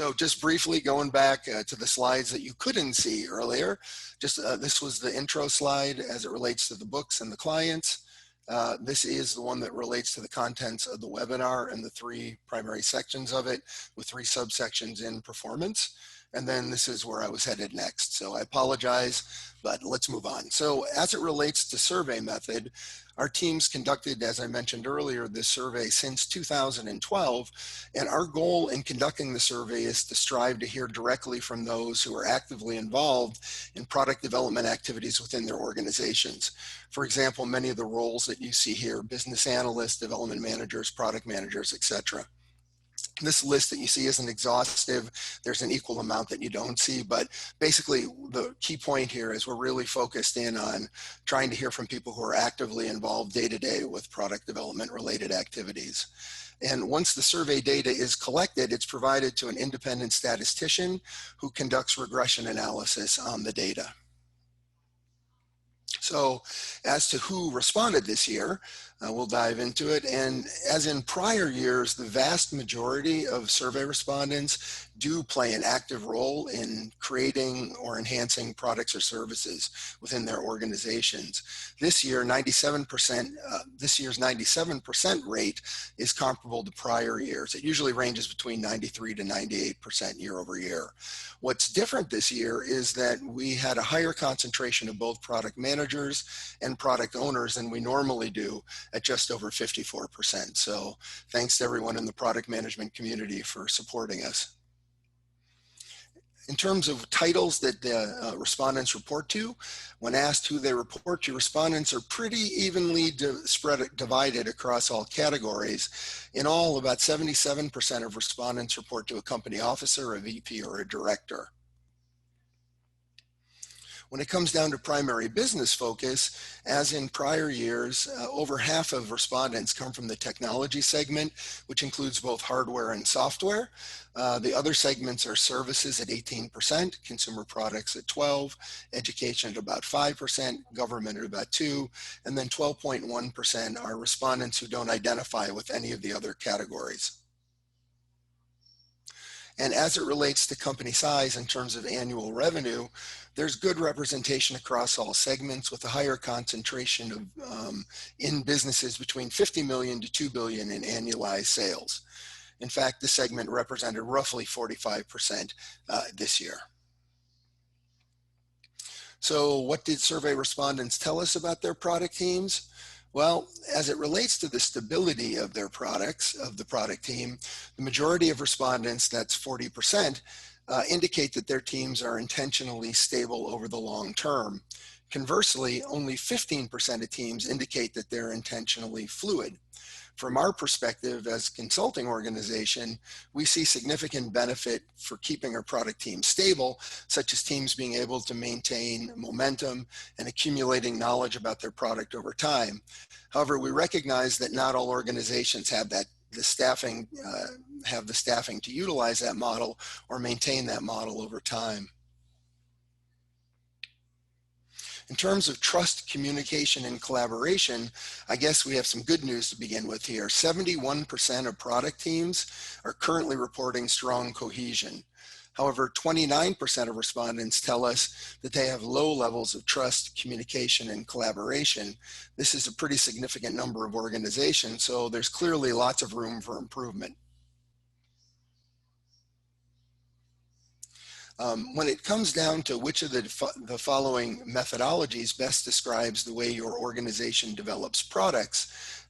So just briefly going back to the slides that you couldn't see earlier, this was the intro slide as it relates to the books and the clients. This is the one that relates to the contents of the webinar and the 3 primary sections of it with 3 subsections in performance. And then this is where I was headed next. So I apologize, but let's move on. So as it relates to survey method, our teams conducted, as I mentioned earlier, this survey since 2012. And our goal in conducting the survey is to strive to hear directly from those who are actively involved in product development activities within their organizations. For example, many of the roles that you see here, business analysts, development managers, product managers, etc. This list that you see isn't exhaustive. There's an equal amount that you don't see, but basically the key point here is we're really focused in on trying to hear from people who are actively involved day to day with product development related activities. And once the survey data is collected, it's provided to an independent statistician who conducts regression analysis on the data. So as to who responded this year, we'll dive into it. And as in prior years, the vast majority of survey respondents do play an active role in creating or enhancing products or services within their organizations. This year, 97%, this year's 97% rate is comparable to prior years. It usually ranges between 93 to 98% year over year. What's different this year is that we had a higher concentration of both product managers and product owners than we normally do at just over 54%. So thanks to everyone in the product management community for supporting us. In terms of titles that the respondents report to, when asked who they report to, respondents are pretty evenly divided across all categories. In all, about 77% of respondents report to a company officer, a VP, or a director. When it comes down to primary business focus, as in prior years, over half of respondents come from the technology segment, which includes both hardware and software. The other segments are services at 18%, consumer products at 12%, education at about 5%, government at about 2%, and then 12.1% are respondents who don't identify with any of the other categories. And as it relates to company size in terms of annual revenue, there's good representation across all segments with a higher concentration of in businesses between 50 million to 2 billion in annualized sales. In fact, this segment represented roughly 45% this year. So what did survey respondents tell us about their product teams? Well, as it relates to the stability of their products, of the product team, the majority of respondents, that's 40%, indicate that their teams are intentionally stable over the long term. Conversely, only 15% of teams indicate that they're intentionally fluid. From our perspective as a consulting organization, we see significant benefit for keeping our product team stable, such as teams being able to maintain momentum and accumulating knowledge about their product over time. However, we recognize that not all organizations have the staffing to utilize that model or maintain that model over time. In terms of trust, communication, and collaboration, I guess we have some good news to begin with here. 71% of product teams are currently reporting strong cohesion. However, 29% of respondents tell us that they have low levels of trust, communication, and collaboration. This is a pretty significant number of organizations, so there's clearly lots of room for improvement. When it comes down to which of the following methodologies best describes the way your organization develops products,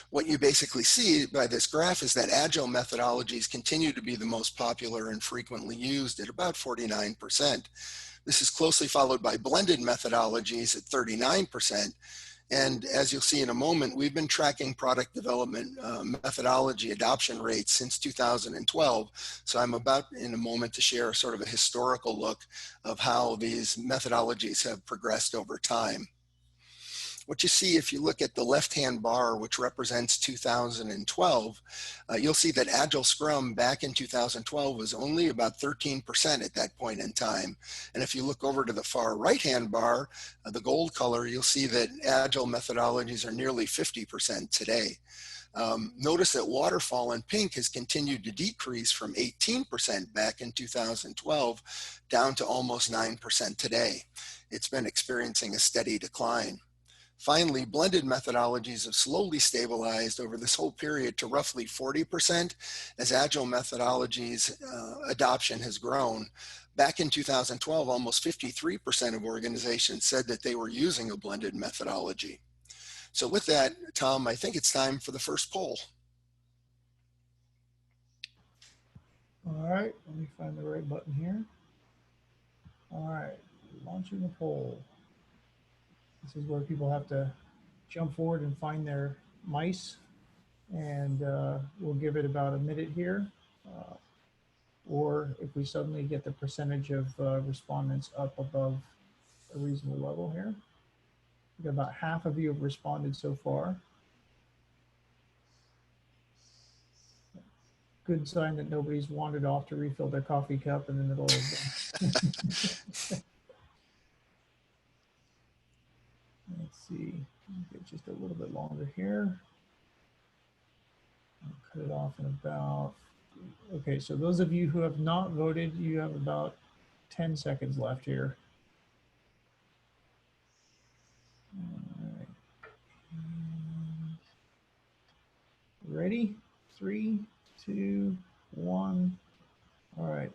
what you basically see by this graph is that agile methodologies continue to be the most popular and frequently used at about 49%. This is closely followed by blended methodologies at 39%. And as you'll see in a moment, we've been tracking product development methodology adoption rates since 2012. So I'm about in a moment to share sort of a historical look of how these methodologies have progressed over time. What you see if you look at the left-hand bar, which represents 2012, you'll see that Agile Scrum back in 2012 was only about 13% at that point in time. And if you look over to the far right-hand bar, the gold color, you'll see that Agile methodologies are nearly 50% today. Notice that waterfall in pink has continued to decrease from 18% back in 2012 down to almost 9% today. It's been experiencing a steady decline. Finally, blended methodologies have slowly stabilized over this whole period to roughly 40% as agile methodologies adoption has grown. Back in 2012, almost 53% of organizations said that they were using a blended methodology. So with that, Tom, I think it's time for the first poll. All right, let me find the right button here. All right, launching the poll. This is where people have to jump forward and find their mice, and we'll give it about a minute here. Or if we suddenly get the percentage of respondents up above a reasonable level here. We've got about half of you have responded so far. Good sign that nobody's wandered off to refill their coffee cup in the middle of the... Let's see, get just a little bit longer here. I'll cut it off in about... Okay, so those of you who have not voted, you have about 10 seconds left here. All right. Ready? 3, 2, 1. All right.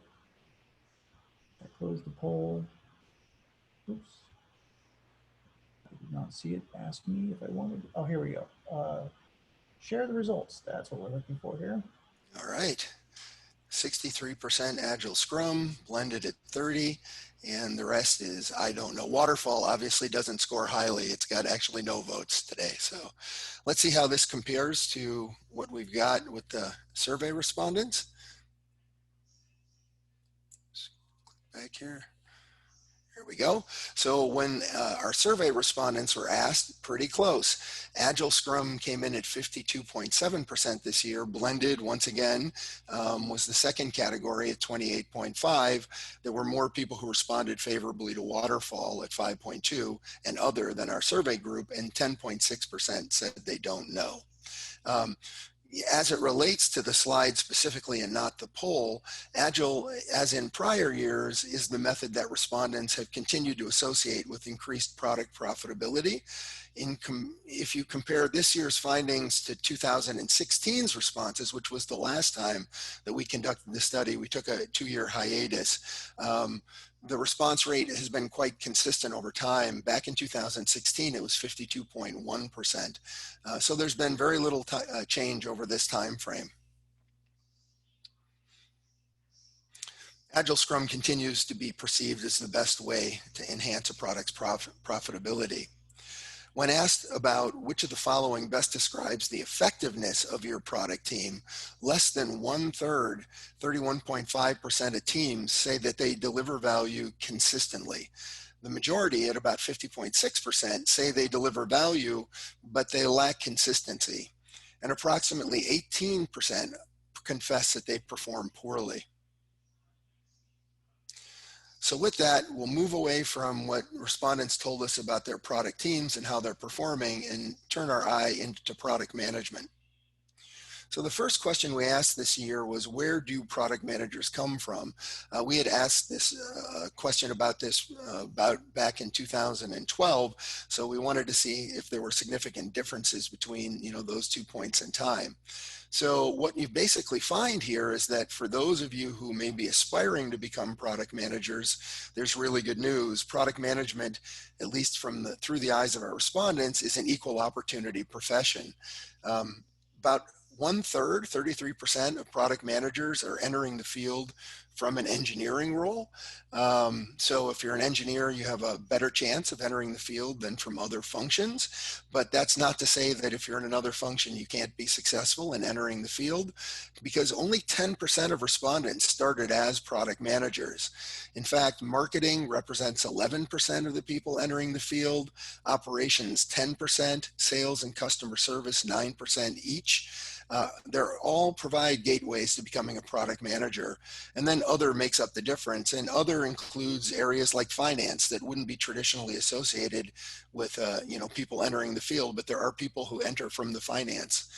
I close the poll. Oops. I did not see it ask me if I wanted. Oh, here we go. Share the results. That's what we're looking for here. All right. 63% Agile Scrum, blended at 30, and the rest is, I don't know. Waterfall obviously doesn't score highly. It's got actually no votes today. So let's see how this compares to what we've got with the survey respondents. Back here. Here we go. So when our survey respondents were asked, pretty close. Agile Scrum came in at 52.7% this year. Blended, once again, was the second category at 28.5%. There were more people who responded favorably to Waterfall at 5.2% and other than our survey group, and 10.6% said they don't know. As it relates to the slide specifically and not the poll, Agile, as in prior years, is the method that respondents have continued to associate with increased product profitability. If you compare this year's findings to 2016's responses, which was the last time that we conducted the study, we took a 2-year hiatus. The response rate has been quite consistent over time. Back in 2016, it was 52.1%. So there's been very little change over this time frame. Agile Scrum continues to be perceived as the best way to enhance a product's profitability. When asked about which of the following best describes the effectiveness of your product team, less than 1/3, 31.5% of teams say that they deliver value consistently. The majority, at about 50.6%, say they deliver value, but they lack consistency. And approximately 18% confess that they perform poorly. So with that, we'll move away from what respondents told us about their product teams and how they're performing and turn our eye into product management. So the first question we asked this year was, where do product managers come from? We had asked this question about this back in 2012. So we wanted to see if there were significant differences between those 2 points in time. So what you basically find here is that for those of you who may be aspiring to become product managers, there's really good news. Product management, at least through the eyes of our respondents, is an equal opportunity profession. About 1/3, 33% of product managers are entering the field from an engineering role. So if you're an engineer, you have a better chance of entering the field than from other functions. But that's not to say that if you're in another function, you can't be successful in entering the field, because only 10% of respondents started as product managers. In fact, marketing represents 11% of the people entering the field, operations 10%, sales and customer service 9% each. They're all provide gateways to becoming a product manager. And then other makes up the difference. And other includes areas like finance that wouldn't be traditionally associated with people entering the field, but there are people who enter from the finance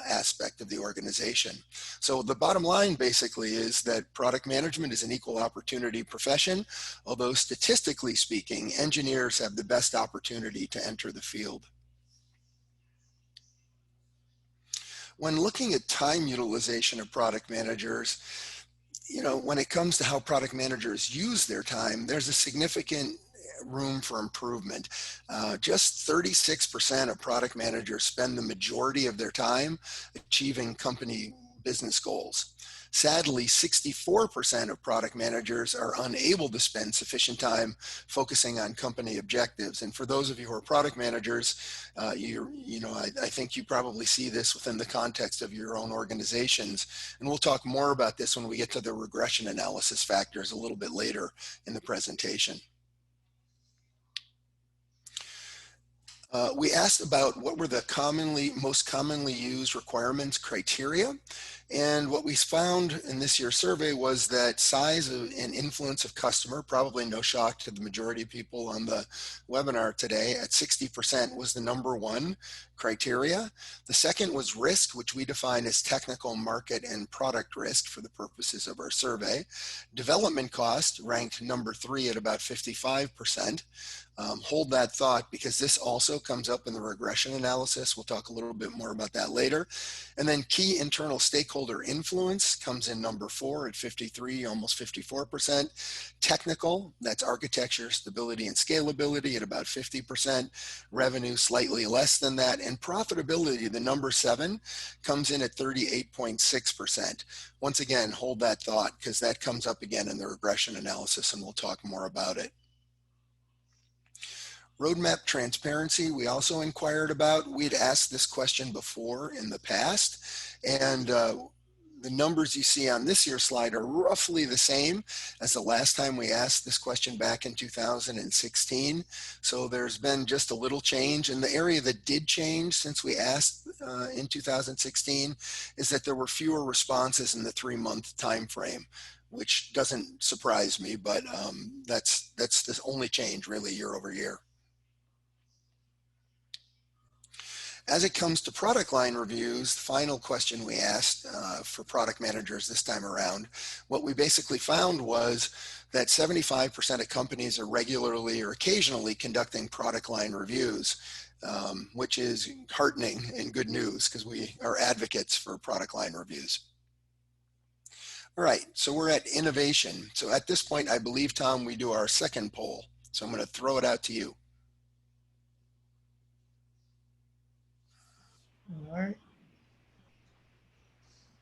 aspect of the organization. So the bottom line basically is that product management is an equal opportunity profession, although statistically speaking, engineers have the best opportunity to enter the field. When looking at time utilization of product managers, when it comes to how product managers use their time, there's a significant room for improvement. Just 36% of product managers spend the majority of their time achieving company business goals. Sadly, 64% of product managers are unable to spend sufficient time focusing on company objectives. And for those of you who are product managers, I think you probably see this within the context of your own organizations. And we'll talk more about this when we get to the regression analysis factors a little bit later in the presentation. We asked about what were the most commonly used requirements criteria. And what we found in this year's survey was that size and influence of customer, probably no shock to the majority of people on the webinar today, at 60% was the number one criteria. The second was risk, which we define as technical, market, and product risk for the purposes of our survey. Development cost ranked number 3 at about 55%. Hold that thought, because this also comes up in the regression analysis. We'll talk a little bit more about that later. And then key internal stakeholder influence comes in number 4 at 53, almost 54%. Technical, that's architecture, stability, and scalability at about 50%. Revenue, slightly less than that. And profitability, the number 7, comes in at 38.6%. Once again, hold that thought, because that comes up again in the regression analysis, and we'll talk more about it. Roadmap transparency, we also inquired about. We'd asked this question before in the past, and the numbers you see on this year's slide are roughly the same as the last time we asked this question back in 2016. So there's been just a little change. And the area that did change since we asked in 2016 is that there were fewer responses in the 3-month time frame, which doesn't surprise me, but that's the only change really year over year. As it comes to product line reviews, the final question we asked for product managers this time around, what we basically found was that 75% of companies are regularly or occasionally conducting product line reviews, which is heartening and good news, because we are advocates for product line reviews. All right, so we're at innovation. So at this point, I believe, Tom, we do our second poll. So I'm going to throw it out to you. All right.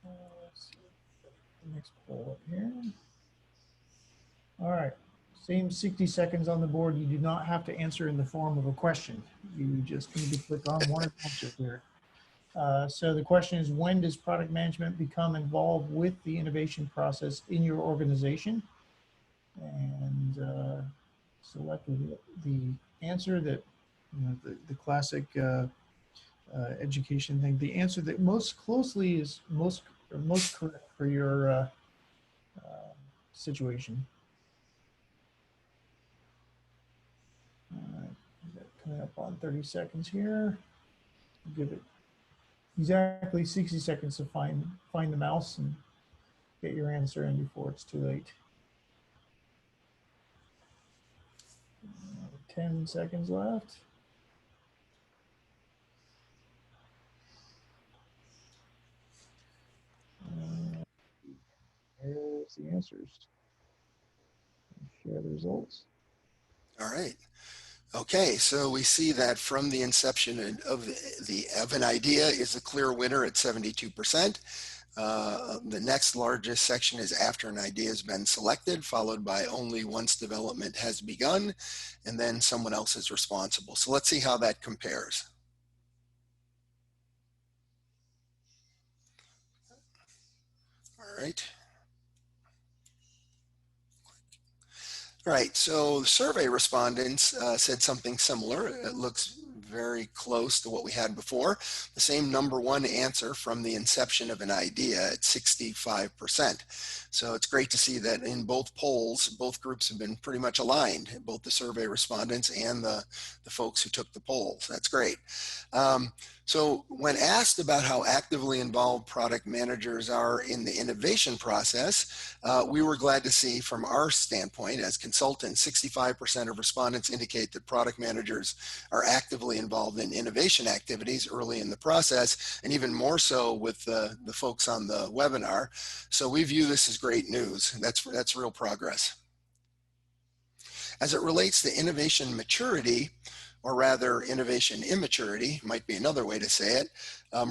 Let's see the next poll up here. All right. Same 60 seconds on the board. You do not have to answer in the form of a question. You just need to click on one of the answers here. So the question is, when does product management become involved with the innovation process in your organization? And select the answer that, the classic education thing, the answer that most closely is most correct for your situation. Coming up on 30 seconds here. Give it exactly 60 seconds to find the mouse and get your answer in before it's too late. 10 seconds left. Here's the answers. Share the results. All right. Okay, so we see that from the inception of an idea is a clear winner at 72%. The next largest section is after an idea has been selected, followed by only once development has begun, and then someone else is responsible. So let's see how that compares. All right. All right, so survey respondents said something similar. It looks very close to what we had before. The same number one answer from the inception of an idea at 65%. So it's great to see that in both polls, both groups have been pretty much aligned, both the survey respondents and the folks who took the polls. That's great. So when asked about how actively involved product managers are in the innovation process, we were glad to see from our standpoint as consultants, 65% of respondents indicate that product managers are actively involved in innovation activities early in the process, and even more so with the folks on the webinar. So we view this as great news. That's real progress. As it relates to innovation maturity, or rather innovation immaturity, might be another way to say it,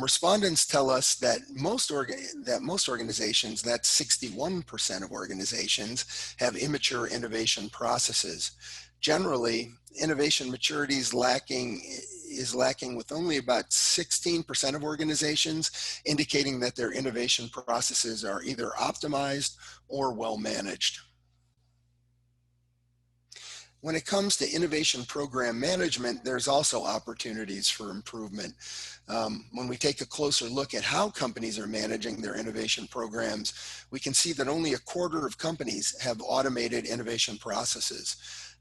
respondents tell us that most organizations, that's 61% of organizations, have immature innovation processes. Generally, innovation maturity is lacking with only about 16% of organizations, indicating that their innovation processes are either optimized or well managed. When it comes to innovation program management, there's also opportunities for improvement. When we take a closer look at how companies are managing their innovation programs, we can see that only a quarter of companies have automated innovation processes.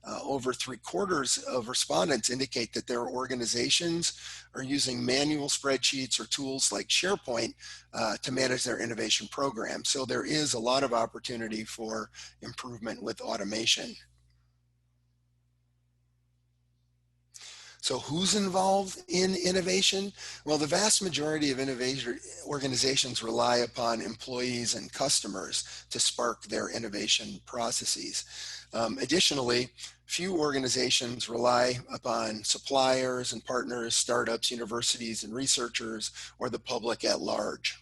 Over 3/4 of respondents indicate that their organizations are using manual spreadsheets or tools like SharePoint to manage their innovation program. So there is a lot of opportunity for improvement with automation. So who's involved in innovation? Well, the vast majority of innovation organizations rely upon employees and customers to spark their innovation processes. Additionally, few organizations rely upon suppliers and partners, startups, universities, and researchers, or the public at large.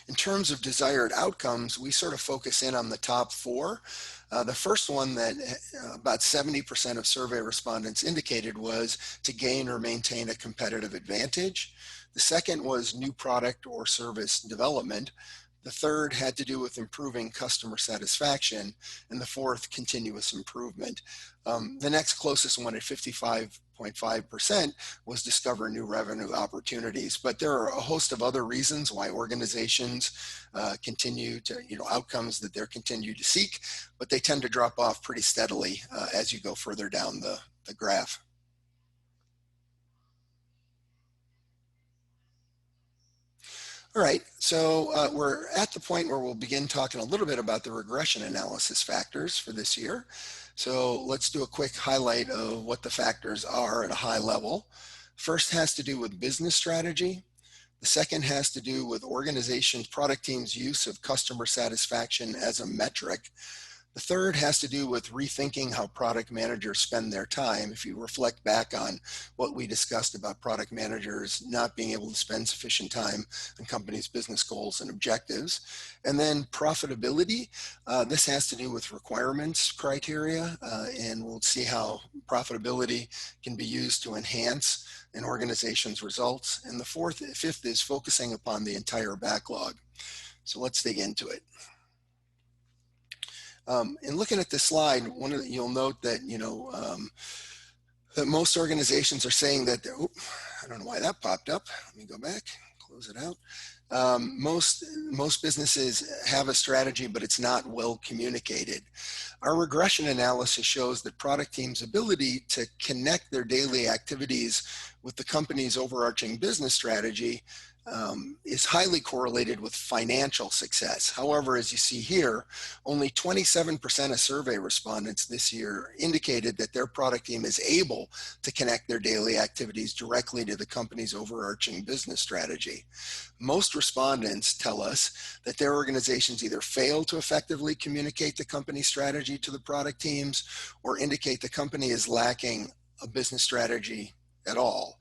In terms of desired outcomes, we sort of focus in on the top four. The first one that about 70% of survey respondents indicated was to gain or maintain a competitive advantage. The second was new product or service development. The third had to do with improving customer satisfaction, and the fourth, continuous improvement. The next closest one at 55.5% was discover new revenue opportunities. But there are a host of other reasons why organizations continue to, outcomes that they're continue to seek, but they tend to drop off pretty steadily as you go further down the graph. All right, so we're at the point where we'll begin talking a little bit about the regression analysis factors for this year. So let's do a quick highlight of what the factors are at a high level. First has to do with business strategy. The second has to do with organization's product team's use of customer satisfaction as a metric. The third has to do with rethinking how product managers spend their time. If you reflect back on what we discussed about product managers not being able to spend sufficient time on companies' business goals and objectives. And then profitability, this has to do with requirements criteria, and we'll see how profitability can be used to enhance an organization's results. And the fifth is focusing upon the entire backlog. So let's dig into it. In looking at this slide, you'll note that that most organizations are saying that I don't know why that popped up. Let me go back, close it out. Most businesses have a strategy, but it's not well communicated. Our regression analysis shows that product teams' ability to connect their daily activities with the company's overarching business strategy is highly correlated with financial success. However, as you see here, only 27% of survey respondents this year indicated that their product team is able to connect their daily activities directly to the company's overarching business strategy. Most respondents tell us that their organizations either fail to effectively communicate the company strategy to the product teams or indicate the company is lacking a business strategy at all.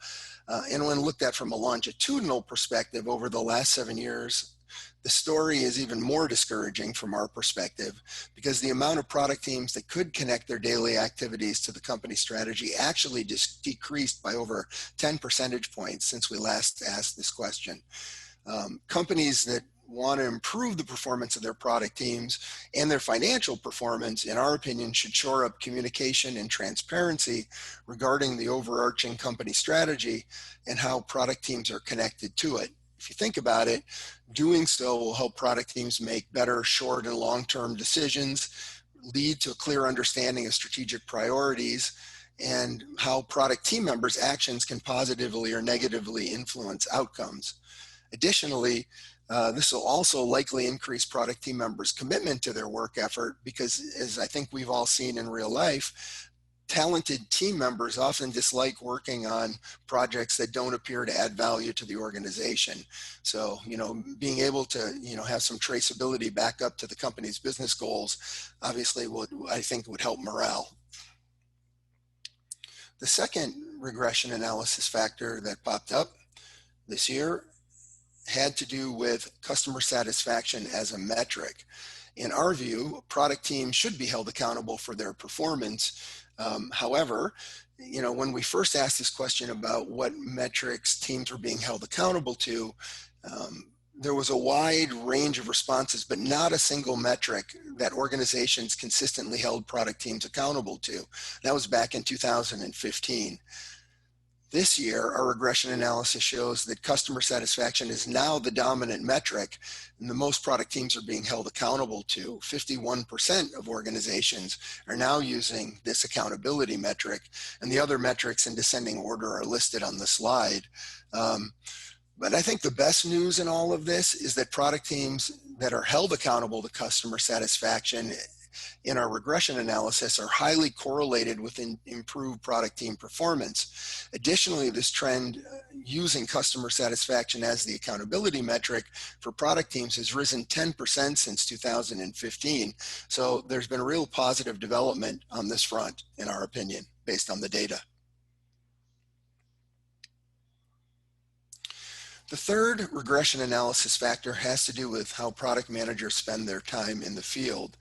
And when looked at from a longitudinal perspective over the last 7 years, the story is even more discouraging from our perspective because the amount of product teams that could connect their daily activities to the company strategy actually just decreased by over 10 percentage points since we last asked this question. Companies that want to improve the performance of their product teams and their financial performance, in our opinion, should shore up communication and transparency regarding the overarching company strategy and how product teams are connected to it. If you think about it, doing so will help product teams make better short and long-term decisions, lead to a clear understanding of strategic priorities, and how product team members' actions can positively or negatively influence outcomes. Additionally, this will also likely increase product team members' commitment to their work effort because, as I think we've all seen in real life, talented team members often dislike working on projects that don't appear to add value to the organization. So, being able to, have some traceability back up to the company's business goals, obviously I think would help morale. The second regression analysis factor that popped up this year had to do with customer satisfaction as a metric. In our view, product teams should be held accountable for their performance. However, when we first asked this question about what metrics teams were being held accountable to, there was a wide range of responses, but not a single metric that organizations consistently held product teams accountable to. That was back in 2015. This year, our regression analysis shows that customer satisfaction is now the dominant metric, and the most product teams are being held accountable to. 51% of organizations are now using this accountability metric, and the other metrics in descending order are listed on the slide. But I think the best news in all of this is that product teams that are held accountable to customer satisfaction in our regression analysis are highly correlated with improved product team performance. Additionally, this trend using customer satisfaction as the accountability metric for product teams has risen 10% since 2015. So there's been a real positive development on this front, in our opinion, based on the data. The third regression analysis factor has to do with how product managers spend their time in the field.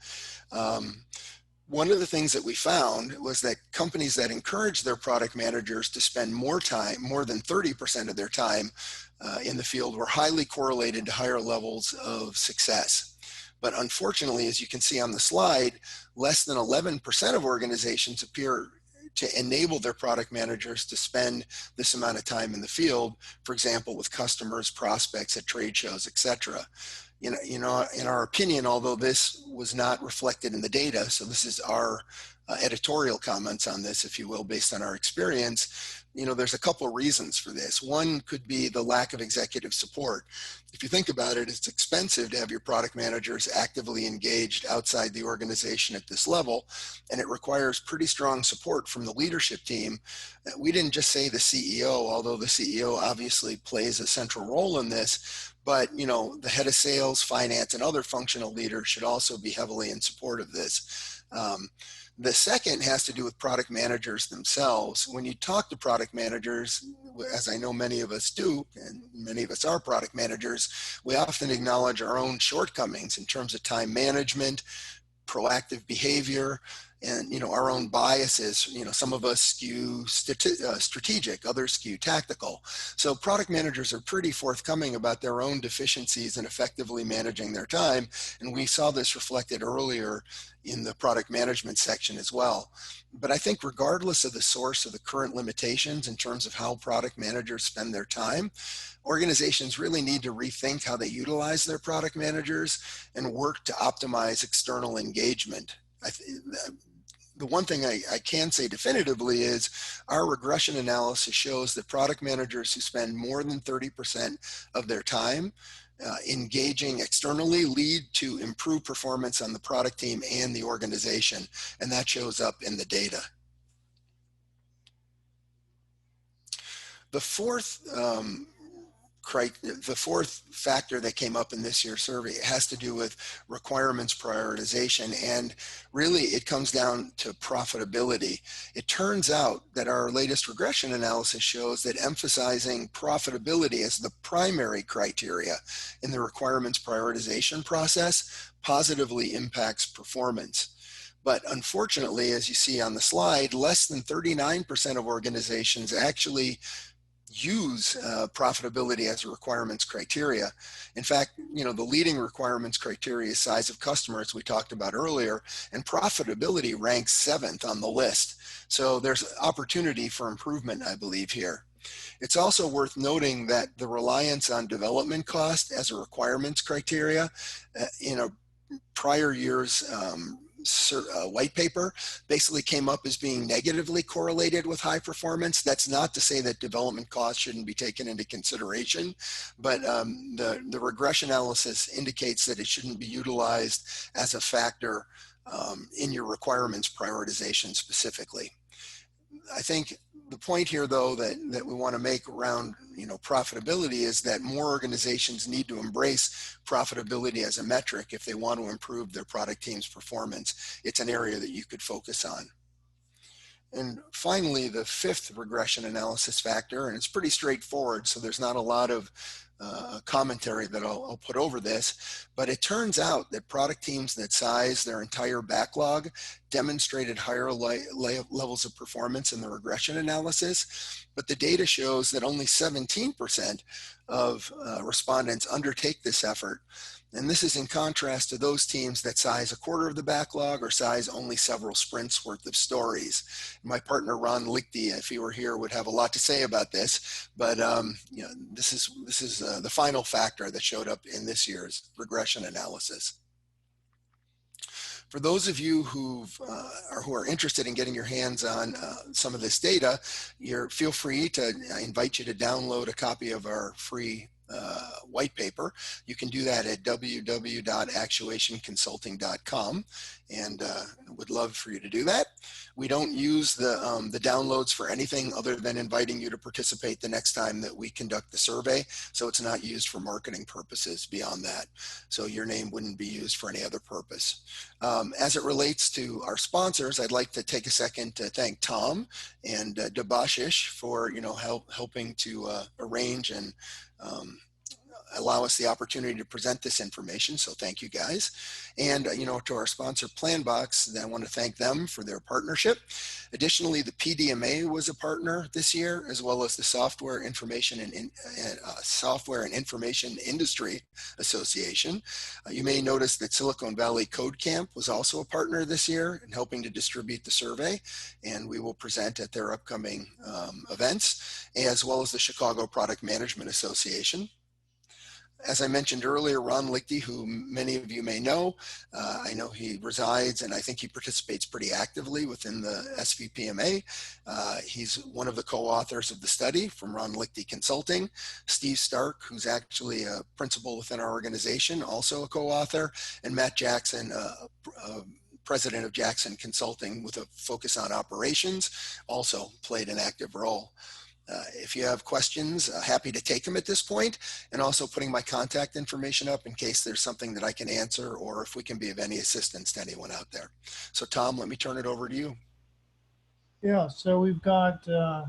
One of the things that we found was that companies that encourage their product managers to spend more time, more than 30% of their time in the field, were highly correlated to higher levels of success. But unfortunately, as you can see on the slide, less than 11% of organizations appear to enable their product managers to spend this amount of time in the field, for example, with customers, prospects at trade shows, etc. In our opinion, although this was not reflected in the data, so this is our editorial comments on this, if you will, based on our experience, there's a couple of reasons for this. One could be the lack of executive support. If you think about it, it's expensive to have your product managers actively engaged outside the organization at this level, and it requires pretty strong support from the leadership team. We didn't just say the CEO, although the CEO obviously plays a central role in this, but the head of sales, finance, and other functional leaders should also be heavily in support of this. The second has to do with product managers themselves. When you talk to product managers, as I know many of us do, and many of us are product managers, we often acknowledge our own shortcomings in terms of time management, proactive behavior, and our own biases. Some of us skew strategic, others skew tactical. So product managers are pretty forthcoming about their own deficiencies in effectively managing their time, and we saw this reflected earlier in the product management section as well. But I think regardless of the source of the current limitations in terms of how product managers spend their time, organizations really need to rethink how they utilize their product managers and work to optimize external engagement. The one thing I can say definitively is our regression analysis shows that product managers who spend more than 30% of their time engaging externally lead to improved performance on the product team and the organization, and that shows up in the data. The fourth factor that came up in this year's survey has to do with requirements prioritization, and really it comes down to profitability. It turns out that our latest regression analysis shows that emphasizing profitability as the primary criteria in the requirements prioritization process positively impacts performance. But unfortunately, as you see on the slide, less than 39% of organizations actually use profitability as a requirements criteria. In fact, the leading requirements criteria is size of customers we talked about earlier, and profitability ranks 7th on the list. So there's opportunity for improvement, I believe, here. It's also worth noting that the reliance on development cost as a requirements criteria in a prior year's white paper basically came up as being negatively correlated with high performance. That's not to say that development costs shouldn't be taken into consideration, but the regression analysis indicates that it shouldn't be utilized as a factor in your requirements prioritization specifically. I think the point here, though, that we want to make around profitability is that more organizations need to embrace profitability as a metric if they want to improve their product team's performance. It's an area that you could focus on. And finally, the 5th regression analysis factor, and it's pretty straightforward, so there's not a lot of commentary that I'll put over this, but it turns out that product teams that size their entire backlog demonstrated higher levels of performance in the regression analysis, but the data shows that only 17% of respondents undertake this effort. And this is in contrast to those teams that size a quarter of the backlog or size only several sprints worth of stories. My partner, Ron Lichty, if he were here, would have a lot to say about this, but this is the final factor that showed up in this year's regression analysis. For those of you who are interested in getting your hands on some of this data, feel free to, I invite you to download a copy of our free white paper. You can do that at www.actuationconsulting.com, and would love for you to do that. We don't use the downloads for anything other than inviting you to participate the next time that we conduct the survey, so it's not used for marketing purposes beyond that. So your name wouldn't be used for any other purpose. As it relates to our sponsors, I'd like to take a second to thank Tom and Debashish for helping to arrange and allow us the opportunity to present this information. So thank you guys. And, to our sponsor Planbox, I want to thank them for their partnership. Additionally, the PDMA was a partner this year, as well as the Software Information and Information Industry Association. You may notice that Silicon Valley Code Camp was also a partner this year in helping to distribute the survey, and we will present at their upcoming events, as well as the Chicago Product Management Association. As I mentioned earlier, Ron Lichty, who many of you may know, I know he resides and I think he participates pretty actively within the SVPMA. He's one of the co-authors of the study from Ron Lichty Consulting. Steve Stark, who's actually a principal within our organization, also a co-author, and Matt Jackson, president of Jackson Consulting with a focus on operations, also played an active role. If you have questions, happy to take them at this point, and also putting my contact information up in case there's something that I can answer or if we can be of any assistance to anyone out there. So Tom, let me turn it over to you. Yeah, so we've had and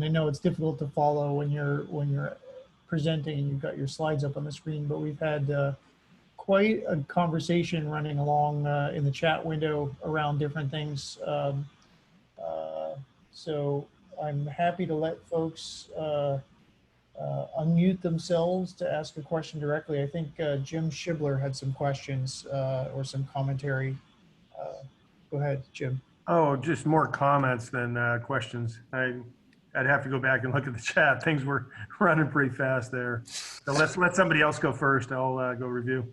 I know it's difficult to follow when you're presenting and you've got your slides up on the screen, but we've had quite a conversation running along in the chat window around different things. So I'm happy to let folks unmute themselves to ask a question directly. I think Jim Shibler had some questions or some commentary. Go ahead, Jim. Oh, just more comments than questions. I'd have to go back and look at the chat. Things were running pretty fast there. So let's let somebody else go first. I'll go review.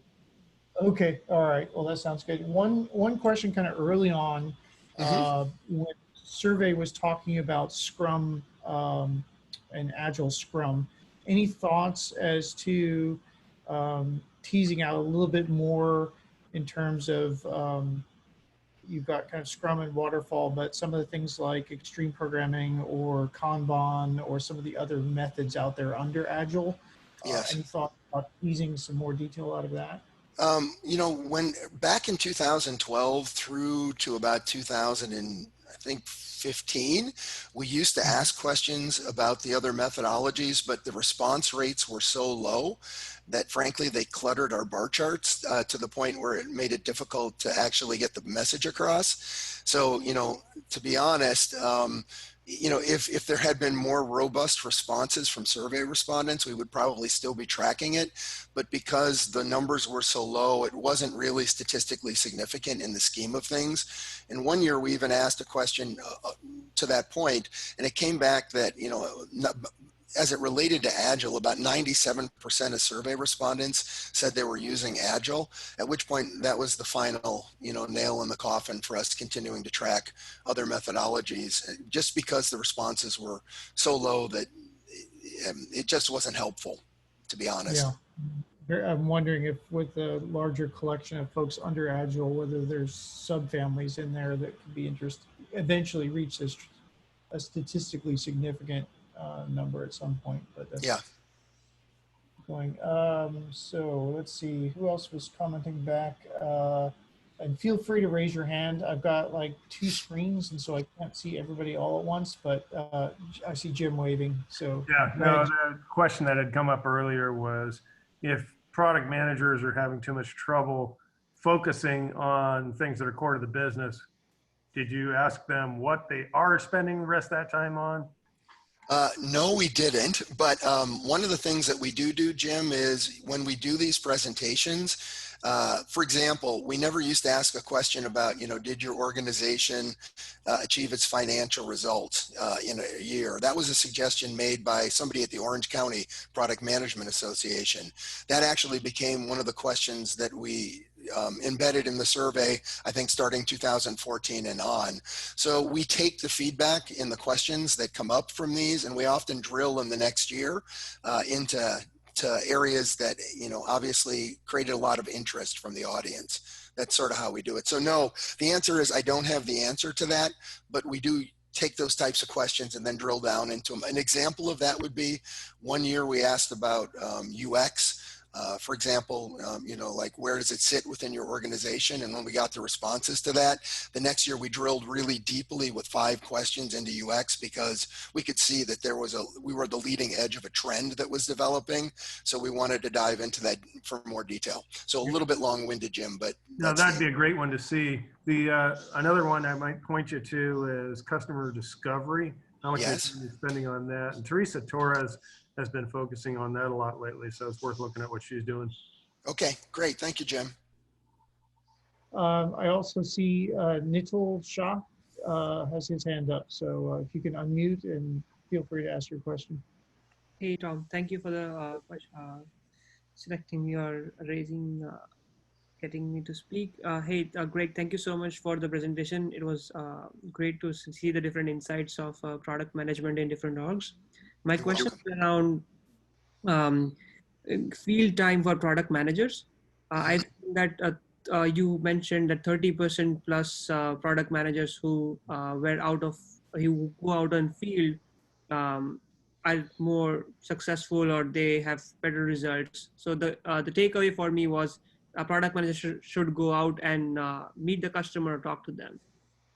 Okay, all right. Well, that sounds good. One question kind of early on, when survey was talking about Scrum and Agile Scrum. Any thoughts as to teasing out a little bit more in terms of you've got kind of Scrum and Waterfall, but some of the things like extreme programming or Kanban or some of the other methods out there under Agile? Yes. Any thoughts about teasing some more detail out of that? When back in 2012 through to about 2015, we used to ask questions about the other methodologies, but the response rates were so low that frankly, they cluttered our bar charts to the point where it made it difficult to actually get the message across. So, to be honest, if there had been more robust responses from survey respondents, we would probably still be tracking it. But because the numbers were so low, it wasn't really statistically significant in the scheme of things. And one year we even asked a question to that point, and it came back that, as it related to Agile, about 97% of survey respondents said they were using Agile, at which point that was the final, nail in the coffin for us continuing to track other methodologies, just because the responses were so low that it just wasn't helpful, to be honest. Yeah. I'm wondering if with a larger collection of folks under Agile, whether there's subfamilies in there that could be eventually reach a statistically significant number at some point, but that's Yeah. going. So let's see, who else was commenting back? And feel free to raise your hand. I've got like 2 screens, and so I can't see everybody all at once, but I see Jim waving. So Yeah, no, the question that had come up earlier was if product managers are having too much trouble focusing on things that are core to the business, did you ask them what they are spending the rest of that time on? No, we didn't. But one of the things that we do, Jim, is when we do these presentations, for example, we never used to ask a question about, did your organization achieve its financial results in a year? That was a suggestion made by somebody at the Orange County Product Management Association. That actually became one of the questions that we embedded in the survey, I think starting 2014 and on. So we take the feedback in the questions that come up from these, and we often drill in the next year into areas that, obviously created a lot of interest from the audience. That's sort of how we do it. So no, the answer is I don't have the answer to that, but we do take those types of questions and then drill down into them. An example of that would be one year we asked about UX. For example, like where does it sit within your organization? And when we got the responses to that, the next year we drilled really deeply with 5 questions into UX, because we could see that we were the leading edge of a trend that was developing. So we wanted to dive into that for more detail. So a little bit long-winded, Jim, but no, that'd be a great one to see. The another one I might point you to is customer discovery. How much are you spending on that? And Teresa Torres has been focusing on that a lot lately, so it's worth looking at what she's doing. Okay, great. Thank you, Jim. I also see Nitul Shah has his hand up. So if you can unmute and feel free to ask your question. Hey, Tom, thank you for the selecting me or raising, getting me to speak. Hey, Greg, thank you so much for the presentation. It was great to see the different insights of product management in different orgs. My question is around field time for product managers. I think that you mentioned that 30% plus product managers who who go out on field are more successful, or they have better results. So the takeaway for me was a product manager should go out and meet the customer, talk to them.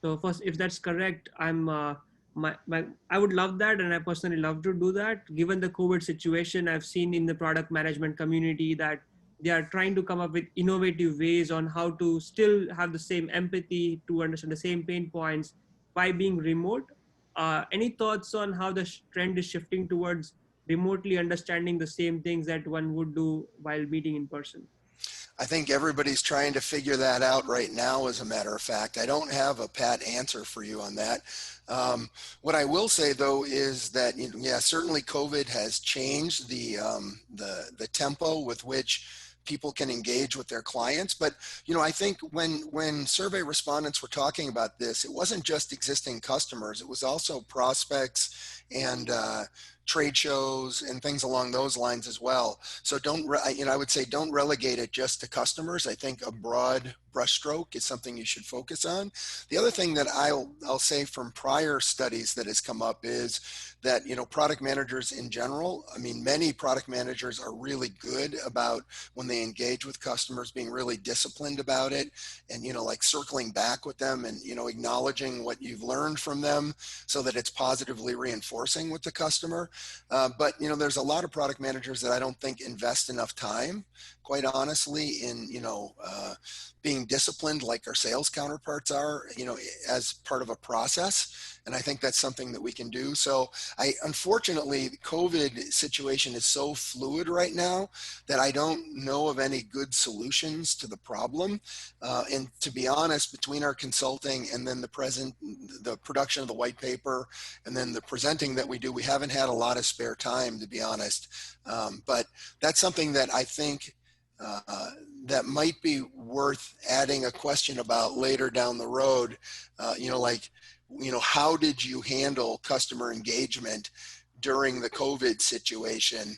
So first, if that's correct, I would love that, and I personally love to do that. Given the COVID situation, I've seen in the product management community that they are trying to come up with innovative ways on how to still have the same empathy, to understand the same pain points by being remote. Any thoughts on how the trend is shifting towards remotely understanding the same things that one would do while meeting in person? I think everybody's trying to figure that out right now, as a matter of fact. I don't have a pat answer for you on that. What I will say, though, is that, certainly COVID has changed the tempo with which people can engage with their clients. But, I think when survey respondents were talking about this, it wasn't just existing customers. It was also prospects and trade shows and things along those lines as well. So I would say don't relegate it just to customers. I think a broad brushstroke is something you should focus on. The other thing that I'll say from prior studies that has come up is that, product managers in general, many product managers are really good about when they engage with customers, being really disciplined about it, and, like circling back with them and, acknowledging what you've learned from them so that it's positively reinforcing with the customer. But, you know, there's a lot of product managers that I don't think invest enough time, quite honestly, in, you know, being disciplined like our sales counterparts are, you know, as part of a process. And I think that's something that we can do. So unfortunately, the COVID situation is so fluid right now that I don't know of any good solutions to the problem. And to be honest, between our consulting and then the production of the white paper and then the presenting that we do, we haven't had a lot of spare time, to be honest. But that's something that I think that might be worth adding a question about later down the road. You know, like, you know, how did you handle customer engagement during the COVID situation?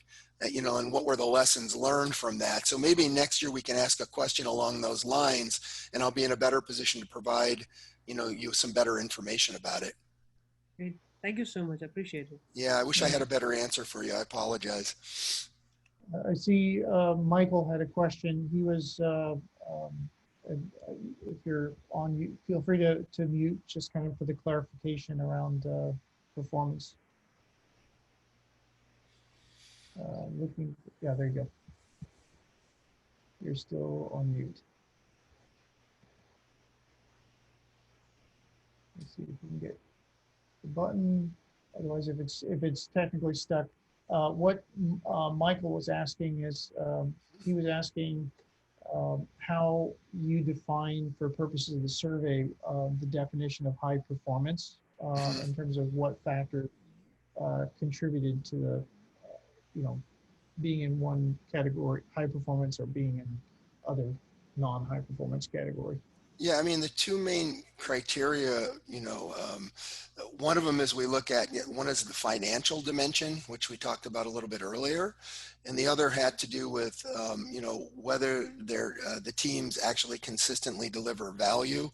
You know, and what were the lessons learned from that? So maybe next year we can ask a question along those lines, and I'll be in a better position to provide, you know, you some better information about it. Great. Thank you so much. I appreciate it. Yeah, I wish I had a better answer for you. I apologize. I see Michael had a question. He was, if you're on mute, feel free to mute just kind of for the clarification around performance. Yeah, there you go. You're still on mute. Let's see if we can get the button. Otherwise, if it's technically stuck, what Michael was asking is he was asking how you define, for purposes of the survey, the definition of high performance in terms of what factor contributed to the, you know, being in one category, high performance, or being in other non-high performance category. Yeah, I mean, the two main criteria, you know, one of them is we look at, one is the financial dimension, which we talked about a little bit earlier. And the other had to do with, you know, whether the teams actually consistently deliver value,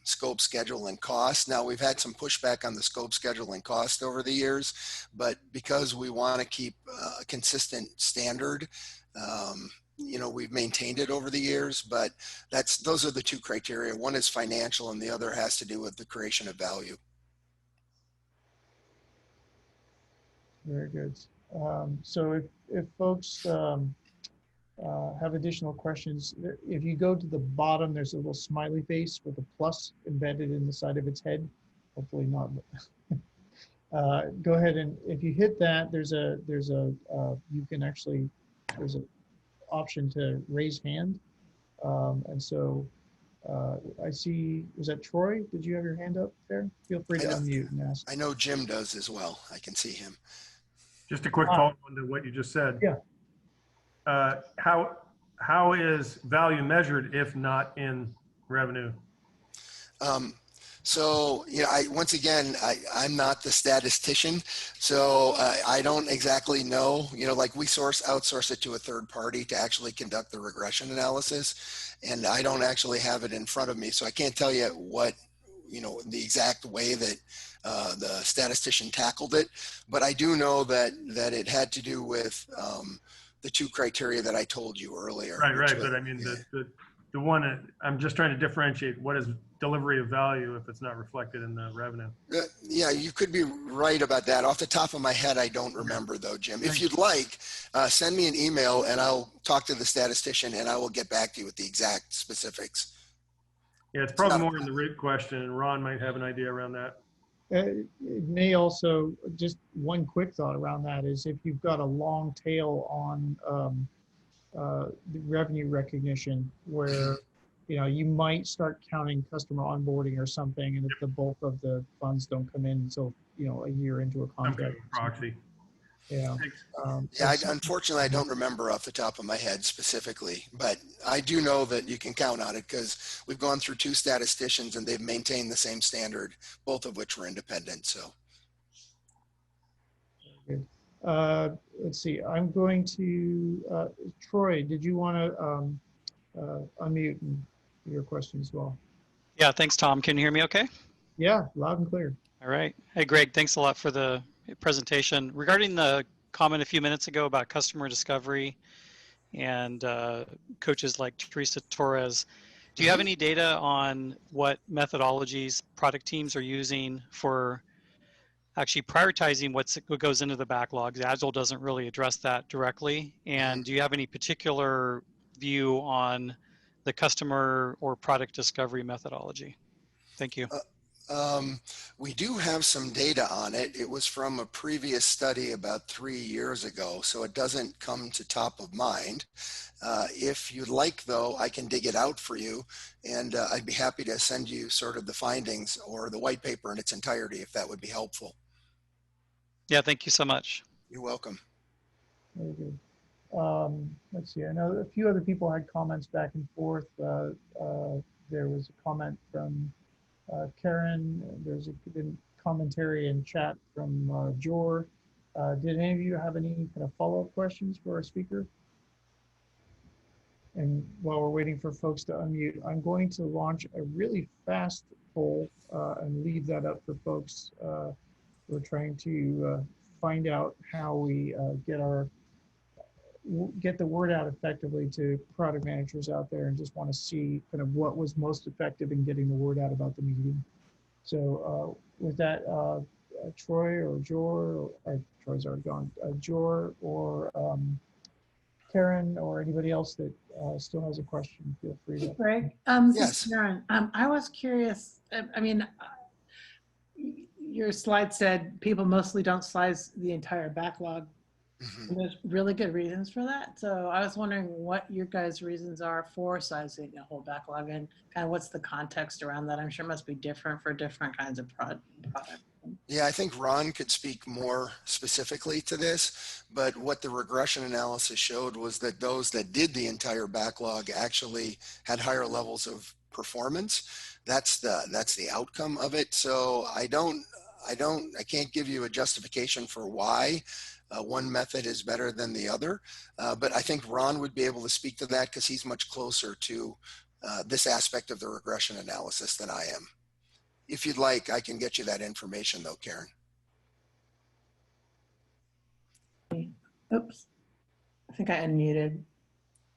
scope, schedule, and cost. Now, we've had some pushback on the scope, schedule, and cost over the years, but because we want to keep a consistent standard, you know, we've maintained it over the years, but those are the two criteria. One is financial and the other has to do with the creation of value. Very good. So if folks have additional questions, if you go to the bottom, there's a little smiley face with a plus embedded in the side of its head. Hopefully not. Go ahead, and if you hit that, there's an option to raise hand. And so I see, was that Troy? Did you have your hand up there? Feel free to unmute and ask. I know Jim does as well. I can see him. Just a quick follow on to what you just said. Yeah. How is value measured if not in revenue? So, you know, once again, I'm not the statistician, so I don't exactly know, you know, like we outsource it to a third party to actually conduct the regression analysis, and I don't actually have it in front of me. So I can't tell you what, you know, the exact way that the statistician tackled it, but I do know that it had to do with the two criteria that I told you earlier. Right. But I mean, yeah. The one, I'm just trying to differentiate what is delivery of value if it's not reflected in the revenue. Yeah, you could be right about that. Off the top of my head, I don't remember though, Jim. If you'd like, send me an email and I'll talk to the statistician and I will get back to you with the exact specifics. Yeah, it's probably more in the root question, and Ron might have an idea around that. It may also, just one quick thought around that is if you've got a long tail on the revenue recognition where, you know, you might start counting customer onboarding or something, and if the bulk of the funds don't come in until, you know, a year into a contract. Proxy. Yeah. Yeah, unfortunately, I don't remember off the top of my head specifically, but I do know that you can count on it because we've gone through two statisticians and they've maintained the same standard, both of which were independent. So. Good. Let's see. I'm going to Troy. Did you want to unmute your question as well? Yeah. Thanks, Tom. Can you hear me? Okay. Yeah, loud and clear. All right. Hey, Greg. Thanks a lot for the presentation. Regarding the comment a few minutes ago about customer discovery and coaches like Teresa Torres, do you have any data on what methodologies product teams are using for actually prioritizing what goes into the backlogs. Agile doesn't really address that directly. And do you have any particular view on the customer or product discovery methodology? Thank you. We do have some data on it. It was from a previous study about 3 years ago, so it doesn't come to top of mind. If you'd like, though, I can dig it out for you, and I'd be happy to send you sort of the findings or the white paper in its entirety, if that would be helpful. Yeah, thank you so much. You're welcome. Very good. Let's see. I know a few other people had comments back and forth. There was a comment from Karen. There's a commentary in chat from Jor. Did any of you have any kind of follow-up questions for our speaker? And while we're waiting for folks to unmute, I'm going to launch a really fast poll and leave that up for folks. We're trying to find out how we get the word out effectively to product managers out there, and just want to see kind of what was most effective in getting the word out about the meeting. So with that, Troy or Jor, or Troy's already gone, Jor or Karen or anybody else that still has a question, feel free to. Greg, this Yes. is Karen. I was curious. I mean, your slide said people mostly don't size the entire backlog. Mhm. And there's really good reasons for that. So I was wondering what your guys' reasons are for sizing a whole backlog, and kind of what's the context around that. I'm sure it must be different for different kinds of product. Yeah, I think Ron could speak more specifically to this, but what the regression analysis showed was that those that did the entire backlog actually had higher levels of performance. That's the outcome of it. So I can't give you a justification for why one method is better than the other, but I think Ron would be able to speak to that because he's much closer to this aspect of the regression analysis than I am. If you'd like, I can get you that information though, Karen. Oops, I think I unmuted.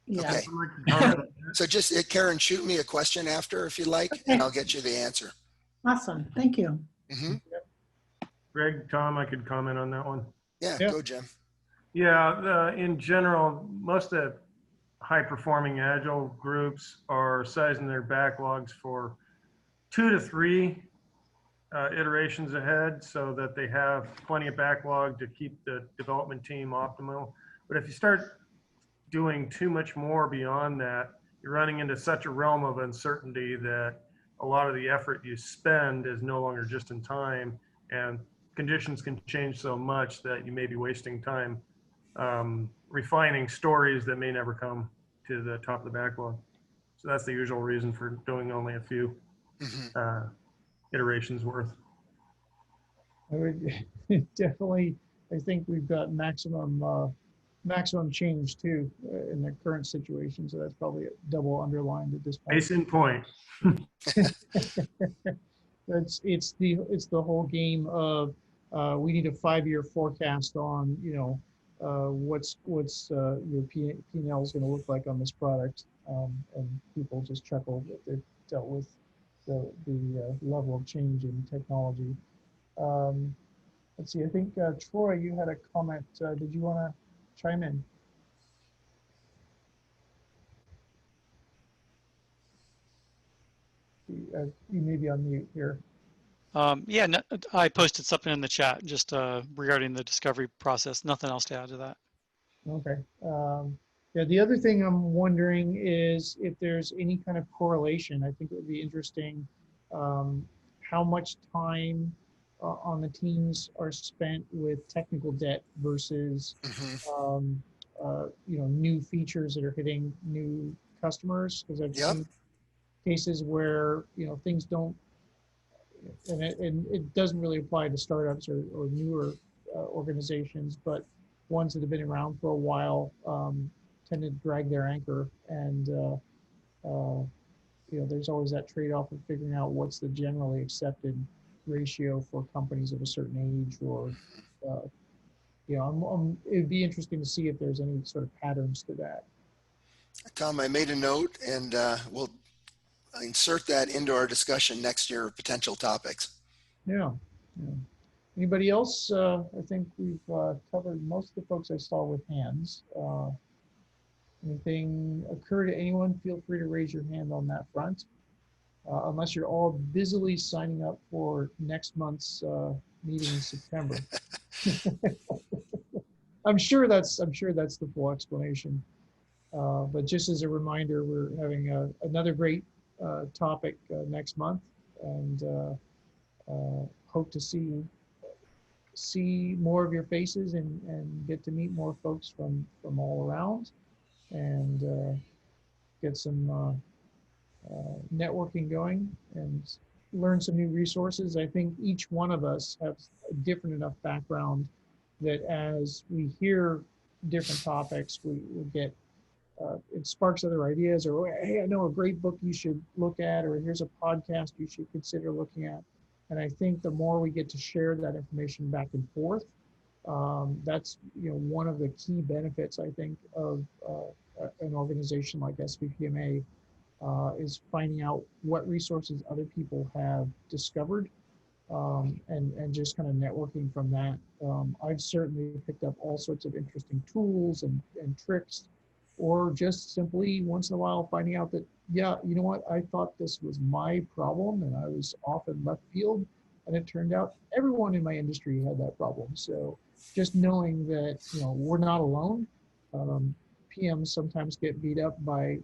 Yeah. Okay. So just, Karen, shoot me a question after if you like, and I'll get you the answer. Awesome. Thank you. Mm-hmm. Greg, Tom, I could comment on that one. Yeah, Yeah. go, Jim. Yeah, in general, most of high-performing agile groups are sizing their backlogs for 2 to 3 iterations ahead, so that they have plenty of backlog to keep the development team optimal. But if you start doing too much more beyond that, you're running into such a realm of uncertainty that a lot of the effort you spend is no longer just in time, and conditions can change so much that you may be wasting time refining stories that may never come to the top of the backlog. So that's the usual reason for doing only a few Mm-hmm. iterations worth. I would definitely, I think we've got maximum change too in the current situation. So that's probably double underlined at this point. Case in point. It's the whole game of we need a 5-year forecast on what's your P&L is going to look like on this product, and people just chuckle that they've dealt with the level of change in technology. Let's see. I think Troy, you had a comment. Did you want to chime in? You may be on mute here. Yeah, no, I posted something in the chat just regarding the discovery process. Nothing else to add to that. Okay. Yeah, the other thing I'm wondering is if there's any kind of correlation. I think it would be interesting how much time on the teams are spent with technical debt versus Mm-hmm. new features that are hitting new customers. Because I've Yep. seen cases where things don't, and it doesn't really apply to startups or newer organizations, but ones that have been around for a while tend to drag their anchor, and there's always that trade-off of figuring out what's the generally accepted ratio for companies of a certain age, or it'd be interesting to see if there's any sort of patterns to that. Tom, I made a note, and we'll insert that into our discussion next year of potential topics. Yeah. Yeah. Anybody else? I think we've covered most of the folks I saw with hands. Anything occur to anyone? Feel free to raise your hand on that front. Unless you're all busily signing up for next month's meeting in September. I'm sure that's the full explanation. But just as a reminder, we're having another great topic next month, and hope to see more of your faces and get to meet more folks from all around, and get some networking going and learn some new resources. I think each one of us has a different enough background that as we hear different topics, we get it sparks other ideas, or hey, I know a great book you should look at, or here's a podcast you should consider looking at. And I think the more we get to share that information back and forth, that's one of the key benefits I think of an organization like SVPMA, is finding out what resources other people have discovered, and just kind of networking from that. I've certainly picked up all sorts of interesting tools and tricks, or just simply once in a while finding out that, yeah, you know what, I thought this was my problem and I was off in left field, and it turned out everyone in my industry had that problem. So just knowing that, we're not alone. PMs sometimes get beat up by,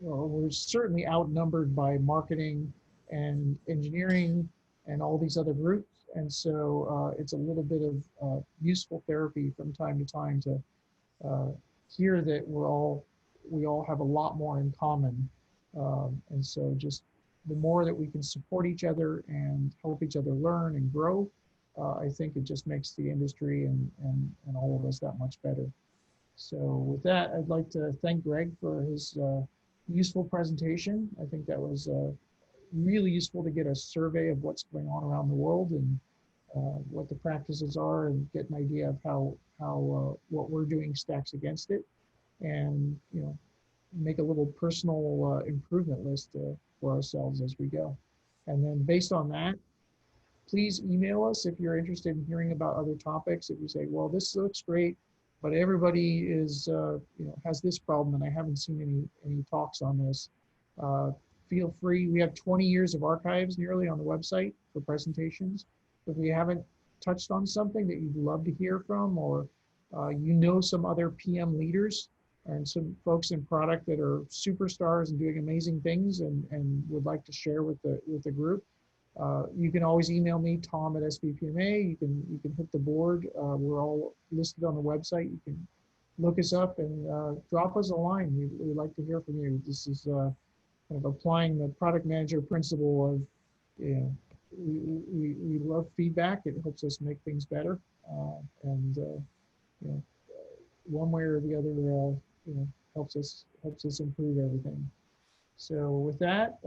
we're certainly outnumbered by marketing and engineering and all these other groups. And so it's a little bit of useful therapy from time to time to hear that we all have a lot more in common. And so just the more that we can support each other and help each other learn and grow, I think it just makes the industry and all of us that much better. So with that, I'd like to thank Greg for his useful presentation. I think that was really useful to get a survey of what's going on around the world, and what the practices are, and get an idea of how what we're doing stacks against it, and make a little personal improvement list for ourselves as we go. And then based on that, please email us if you're interested in hearing about other topics. If you say, well, this looks great, but everybody is has this problem and I haven't seen any talks on this, feel free. We have 20 years of archives nearly on the website for presentations. If we haven't touched on something that you'd love to hear from, or some other PM leaders and some folks in product that are superstars and doing amazing things, and would like to share with the group, you can always email me, Tom at SVPMA. You can hit the board. We're all listed on the website. You can look us up and drop us a line. We'd like to hear from you. This is kind of applying the product manager principle of, we love feedback. It helps us make things better, and one way or the other, helps us improve everything. So with that,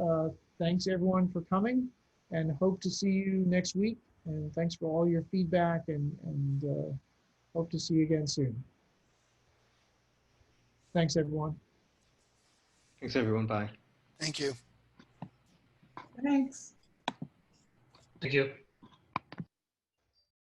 thanks everyone for coming, and hope to see you next week. And thanks for all your feedback, and hope to see you again soon. Thanks everyone. Thanks, everyone. Bye. Thank you. Thanks. Thank you.